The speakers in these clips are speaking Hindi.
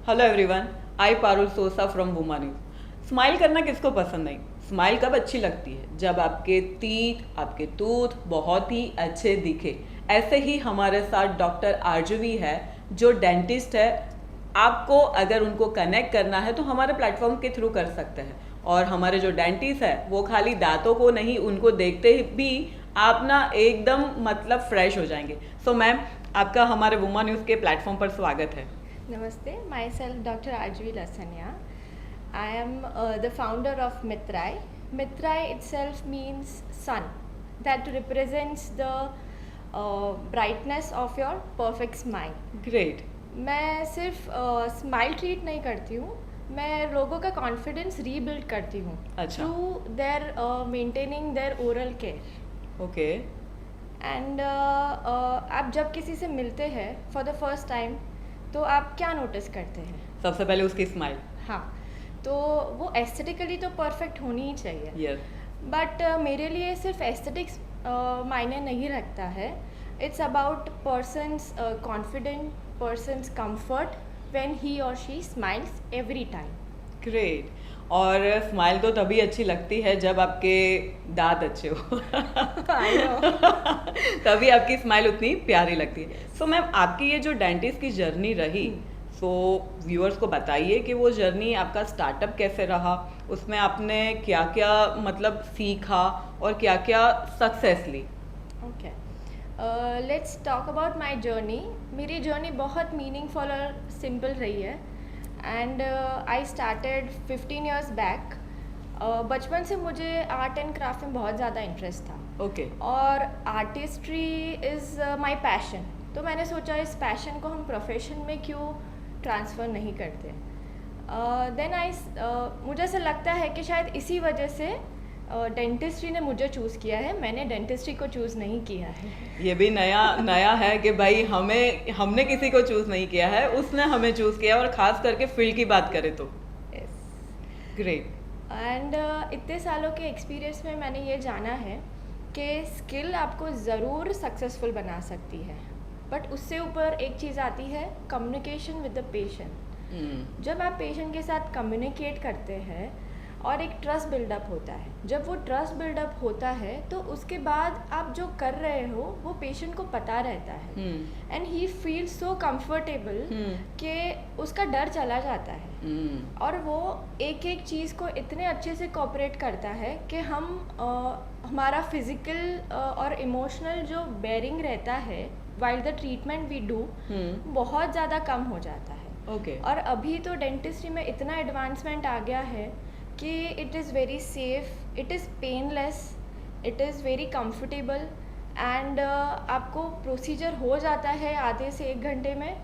Hello everyone, I Parul Sosa from Wuma news. Smile करना किसको पसंद नहीं। स्माइल कब अच्छी लगती है? जब आपके टीथ, आपके टूथ बहुत ही अच्छे दिखे। ऐसे ही हमारे साथ डॉक्टर आरजवी है जो डेंटिस्ट है। आपको अगर उनको कनेक्ट करना है तो हमारे प्लेटफॉर्म के थ्रू कर सकते हैं। और हमारे जो डेंटिस्ट है वो खाली दांतों को नहीं, उनको देखते भी आप ना एकदम मतलब फ्रेश हो जाएंगे। सो मैम, आपका हमारे वुमा न्यूज़ के प्लेटफॉर्म पर स्वागत है। Namaste, myself Dr. Arjvi Lasanya. I am the founder of Mitrai. Mitrai itself means sun, that represents the brightness of your perfect smile. Great. मैं सिर्फ स्माइल ट्रीट नहीं करती हूँ, मैं लोगों का कॉन्फिडेंस रीबिल्ड करती हूँ अच्छा। Through their maintaining their oral care. Okay. And आप जब किसी से मिलते हैं फॉर द फर्स्ट टाइम तो आप क्या नोटिस करते हैं? सबसे पहले उसकी स्माइल। हाँ, तो वो एस्थेटिकली तो परफेक्ट होनी ही चाहिए। यस। बट मेरे लिए सिर्फ एस्थेटिक्स मायने नहीं रखता है। It's about person's confident, person's comfort when he और she smiles every time. Great. और स्माइल तो तभी अच्छी लगती है जब आपके दांत अच्छे हो। I know. तभी आपकी स्माइल उतनी प्यारी लगती है। सो मैम, आपकी ये जो डेंटिस्ट की जर्नी रही, सो व्यूअर्स को बताइए कि वो जर्नी आपका स्टार्टअप कैसे रहा, उसमें आपने क्या क्या मतलब सीखा और क्या क्या सक्सेस ली। Okay, let's talk about my journey. मेरी जर्नी बहुत मीनिंगफुल और सिंपल रही है and I started 15 years back. बचपन से मुझे आर्ट एंड क्राफ्ट में बहुत ज़्यादा इंटरेस्ट था। ओके। और आर्टिस्ट्री इज़ माई पैशन। तो मैंने सोचा इस पैशन को हम प्रोफेशन में क्यों ट्रांसफ़र नहीं करते। देन मुझे ऐसा लगता है कि शायद इसी वजह से डेंटिस्ट्री ने मुझे चूज़ किया है, मैंने डेंटिस्ट्री को चूज़ नहीं किया है। ये भी नया नया है कि भाई हमने किसी को चूज नहीं किया है, उसने हमें चूज किया। और खास करके फील्ड की बात करें तो यस। ग्रेट। एंड इतने सालों के एक्सपीरियंस में मैंने ये जाना है कि स्किल आपको ज़रूर सक्सेसफुल बना सकती है, बट उससे ऊपर एक चीज़ आती है, कम्युनिकेशन विद द पेशेंट। जब आप पेशेंट के साथ कम्युनिकेट करते हैं और एक ट्रस्ट बिल्डअप होता है, जब वो ट्रस्ट बिल्डअप होता है तो उसके बाद आप जो कर रहे हो वो पेशेंट को पता रहता है and he feel so comfortable कि उसका डर चला जाता है। और वो एक एक चीज़ को इतने अच्छे से कोऑपरेट करता है कि हमारा फिजिकल और इमोशनल जो बेरिंग रहता है while the treatment we do बहुत ज़्यादा कम हो जाता है। ओके। और अभी तो डेंटिस्ट्री में इतना एडवांसमेंट आ गया है कि it is very safe, it is painless, it is very comfortable and आपको प्रोसीजर हो जाता है आधे से 1 घंटे में,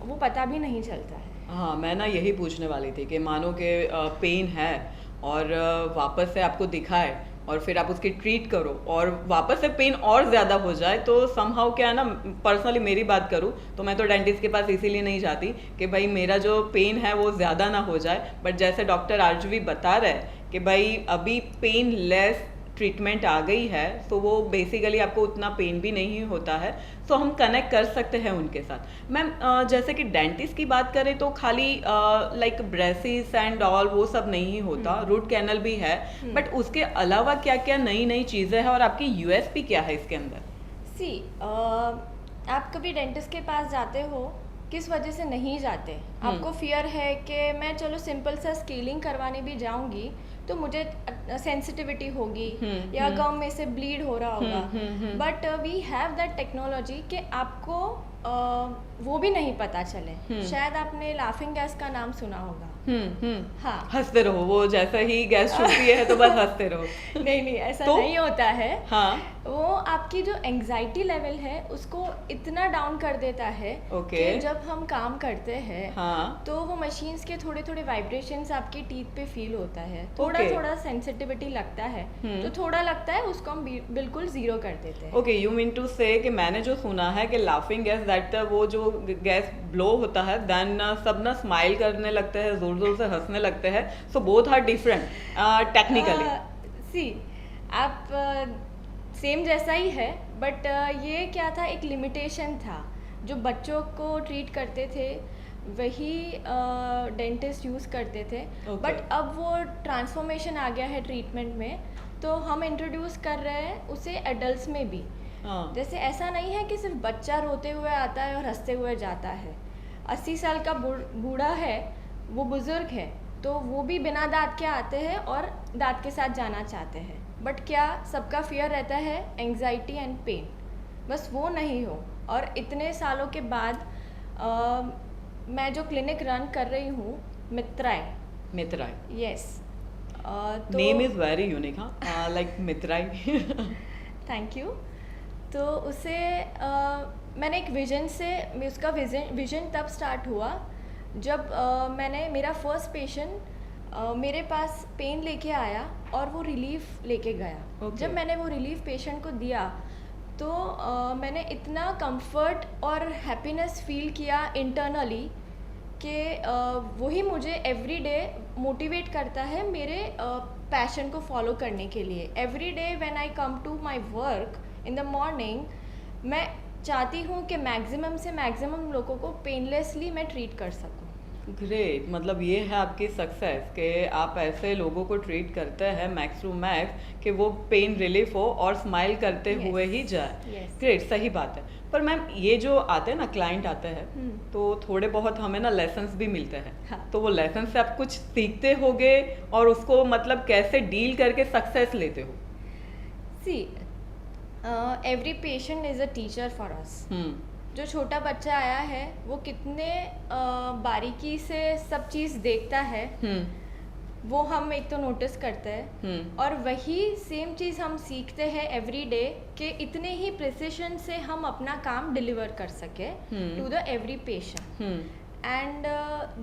वो पता भी नहीं चलता है। हाँ, मैं ना यही पूछने वाली थी कि मानो के पेन है और वापस से आपको दिखाए और फिर आप उसकी ट्रीट करो और वापस से पेन और ज़्यादा हो जाए, तो समहाउ क्या है ना, पर्सनली मेरी बात करूँ तो मैं तो डेंटिस्ट के पास इसीलिए नहीं जाती कि भाई मेरा जो पेन है वो ज़्यादा ना हो जाए। बट जैसे डॉक्टर आरजवी बता रहे कि भाई अभी पेन लेस ट्रीटमेंट आ गई है, तो वो बेसिकली आपको उतना पेन भी नहीं होता है, सो हम कनेक्ट कर सकते हैं उनके साथ। मैम, जैसे कि डेंटिस्ट की बात करें तो खाली लाइक ब्रेसिस एंड ऑल वो सब नहीं होता, रूट कैनल भी है, बट उसके अलावा क्या क्या नई नई चीज़ें हैं और आपकी यूएसपी क्या है इसके अंदर? सी, आप कभी डेंटिस्ट के पास जाते हो, किस वजह से नहीं जाते? आपको फियर है कि मैं चलो सिंपल सा स्केलिंग करवाने भी जाऊंगी तो मुझे सेंसिटिविटी होगी या गम में से ब्लीड हो रहा होगा। But we have that technology कि आपको वो भी नहीं पता चले। शायद आपने लाफिंग गैस का नाम सुना होगा। हाँ, हंसते रहो, वो जैसे ही गैस छूटती है तो बस हंसते रहो। नहीं ऐसा तो? नहीं होता है। हाँ। वो आपकी जो एंग्जाइटी लेवल है उसको इतना डाउन कर देता है Okay. कि जब हम काम करते हैं हाँ। तो वो मशीन्स के थोड़े थोड़े वाइब्रेशंस आपकी टीथ पे फील होता है, थोड़ा Okay. थोड़ा सेंसिटिविटी लगता है। तो थोड़ा लगता है, उसको हम बिल्कुल जीरो कर देते हैं। ओके, यू मीन टू से कि मैंने जो सुना है कि लाफिंग गैस दैट वो जो गैस ब्लो होता है देन सब ना स्माइल करने लगते हैं, जोर जोर से हंसने लगते हैं, so both are different technically. See, आप सेम जैसा ही है, बट ये क्या था, एक लिमिटेशन था जो बच्चों को ट्रीट करते थे वही डेंटिस्ट यूज़ करते थे। Okay. बट अब वो ट्रांसफॉर्मेशन आ गया है ट्रीटमेंट में, तो हम इंट्रोड्यूस कर रहे हैं उसे एडल्ट्स में भी। हाँ जैसे ऐसा नहीं है कि सिर्फ बच्चा रोते हुए आता है और हंसते हुए जाता है। 80 साल का बूढ़ा है, वो बुज़ुर्ग है, तो वो भी बिना दांत के आते हैं और दांत के साथ जाना चाहते हैं। बट क्या सबका फियर रहता है एंग्जाइटी एंड पेन, बस वो नहीं हो। और इतने सालों के बाद मैं जो क्लिनिक रन कर रही हूँ, मित्राई, मित्राई, यस, तो नेम इज वेरी यूनिक। हाँ लाइक मित्राई। Thank you. तो उसे मैंने एक विज़न से, उसका विज़न तब स्टार्ट हुआ जब मेरा फर्स्ट पेशेंट मेरे पास पेन लेके आया और वो रिलीफ लेके गया। Okay. जब मैंने वो रिलीफ पेशेंट को दिया तो मैंने इतना कंफर्ट और हैप्पीनेस फील किया इंटरनली कि वही मुझे एवरी डे मोटिवेट करता है मेरे पैशन को फॉलो करने के लिए। Every day when I come to my work in the morning, मैं चाहती हूँ कि मैक्सिमम से मैक्सिमम लोगों को पेनलेसली मैं ट्रीट कर सकूँ। ग्रेट, मतलब ये है आपकी सक्सेस कि आप ऐसे लोगों को ट्रीट करते हैं मैक्स टू मैक्स कि वो पेन रिलीफ हो और स्माइल करते Yes. हुए ही जाए। Yes. ग्रेट, सही बात है। पर मैम ये जो आते हैं ना, क्लाइंट आते हैं, तो थोड़े बहुत हमें ना लेसन्स भी मिलते हैं। हाँ। तो वो लेसन से आप कुछ सीखते होगे और उसको मतलब कैसे डील करके सक्सेस लेते हो? See, every patient is a teacher for us. जो छोटा बच्चा आया है वो कितने बारीकी से सब चीज़ देखता है, वो हम एक तो नोटिस करते हैं। और वही सेम चीज़ हम सीखते हैं एवरी डे कि इतने ही प्रिसिशन से हम अपना काम डिलीवर कर सके to the every patient. And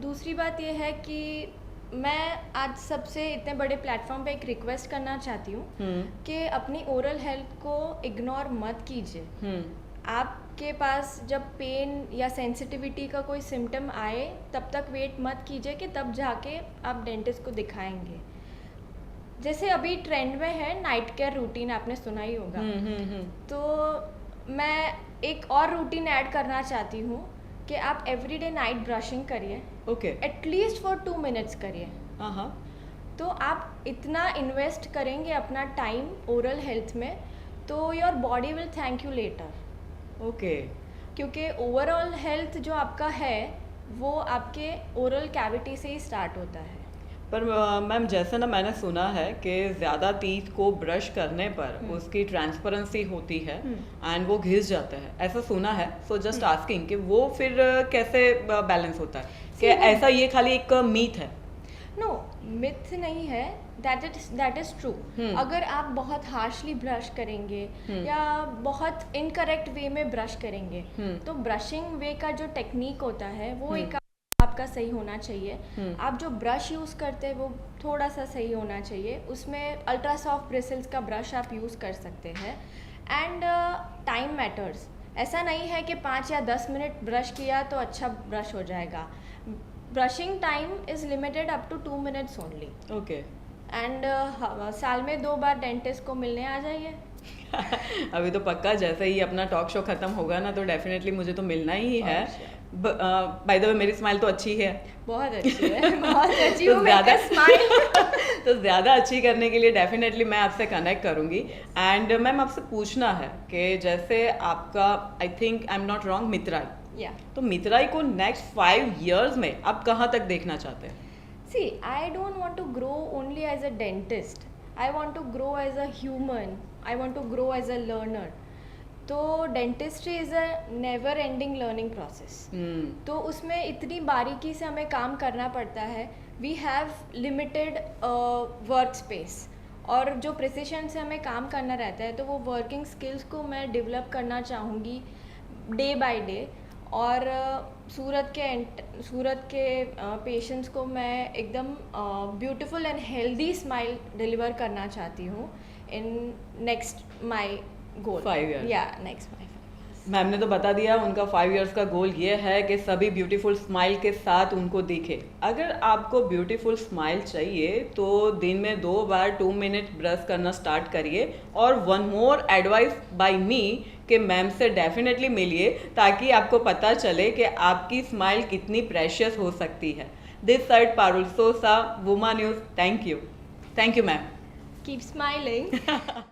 दूसरी बात ये है कि मैं आज सबसे इतने बड़े प्लेटफॉर्म पे एक रिक्वेस्ट करना चाहती हूँ कि अपनी ओरल हेल्थ को इग्नोर मत कीजिए। आपके पास जब पेन या सेंसिटिविटी का कोई सिम्टम आए तब तक वेट मत कीजिए कि तब जाके आप डेंटिस्ट को दिखाएंगे। जैसे अभी ट्रेंड में है नाइट केयर रूटीन, आपने सुना ही होगा। तो मैं एक और रूटीन ऐड करना चाहती हूँ कि आप एवरीडे नाइट ब्रशिंग करिए। ओके। एटलीस्ट फॉर 2 मिनट्स करिए। हाँ। तो आप इतना इन्वेस्ट करेंगे अपना टाइम ओरल हेल्थ में, तो your body will thank you later. Okay. क्योंकि ओवरऑल हेल्थ जो आपका है वो आपके ओरल कैविटी से ही स्टार्ट होता है। पर मैम जैसे ना मैंने सुना है कि ज़्यादा टीथ को ब्रश करने पर उसकी ट्रांसपेरेंसी होती है एंड वो घिस जाता है, ऐसा सुना है। सो जस्ट आस्किंग कि वो फिर कैसे बैलेंस होता है कि ऐसा ये खाली एक मीथ है? नो, मिथ नहीं है, दैट इज ट्रू। अगर आप बहुत हार्शली ब्रश करेंगे या बहुत इनकरेक्ट वे में ब्रश करेंगे तो ब्रशिंग वे का जो टेक्निक होता है वो एक आपका सही होना चाहिए। आप जो ब्रश यूज़ करते हैं वो थोड़ा सा सही होना चाहिए। उसमें अल्ट्रा सॉफ्ट ब्रिसल्स का ब्रश आप यूज़ कर सकते हैं। And time matters. ऐसा नहीं है कि 5 या 10 मिनट ब्रश किया तो अच्छा ब्रश हो जाएगा। Brushing time is limited up to 2 minutes only. Okay. And साल में 2 बार डेंटिस्ट को मिलने आ जाइए। अभी तो पक्का, जैसे ही अपना टॉक शो खत्म होगा ना तो डेफिनेटली मुझे तो मिलना ही है। बाय द वे मेरी स्माइल तो अच्छी है। बहुत अच्छी है, बहुत अच्छी तो हूँ ज़्यादा स्माइल। तो ज़्यादा अच्छी करने के लिए डेफिनेटली मैं आपसे कनेक्ट करूँगी। एंड मैम आपसे पूछना है कि जैसे आपका, I think I am not wrong, Mitrai, तो मित्राई को नेक्स्ट 5 years में आप कहाँ तक देखना चाहते हैं? See, I don't want to grow only as a dentist. I want to grow as a human. I want to grow as a learner. तो dentistry is a never ending learning process. तो उसमें इतनी बारीकी से हमें काम करना पड़ता है। We have limited work space और जो प्रिसिशन से हमें काम करना रहता है, तो वो वर्किंग स्किल्स को मैं डेवलप करना चाहूँगी डे बाय डे। और सूरत के पेशेंट्स को मैं एकदम beautiful and healthy smile deliver करना चाहती हूँ in next my goal 5 years। या नेक्स्ट 5 years। मैम ने तो बता दिया, उनका 5 years का गोल ये है कि सभी ब्यूटीफुल स्माइल के साथ उनको दिखे। अगर आपको ब्यूटीफुल स्माइल चाहिए तो दिन में 2 बार 2 मिनट ब्रश करना स्टार्ट करिए। और वन मोर एडवाइस बाय मी कि मैम से डेफिनेटली मिलिए ताकि आपको पता चले कि आपकी स्माइल कितनी प्रेशियस हो सकती है। This side Parul Sosa, Wuma news. Thank you ma'am. Keep smiling.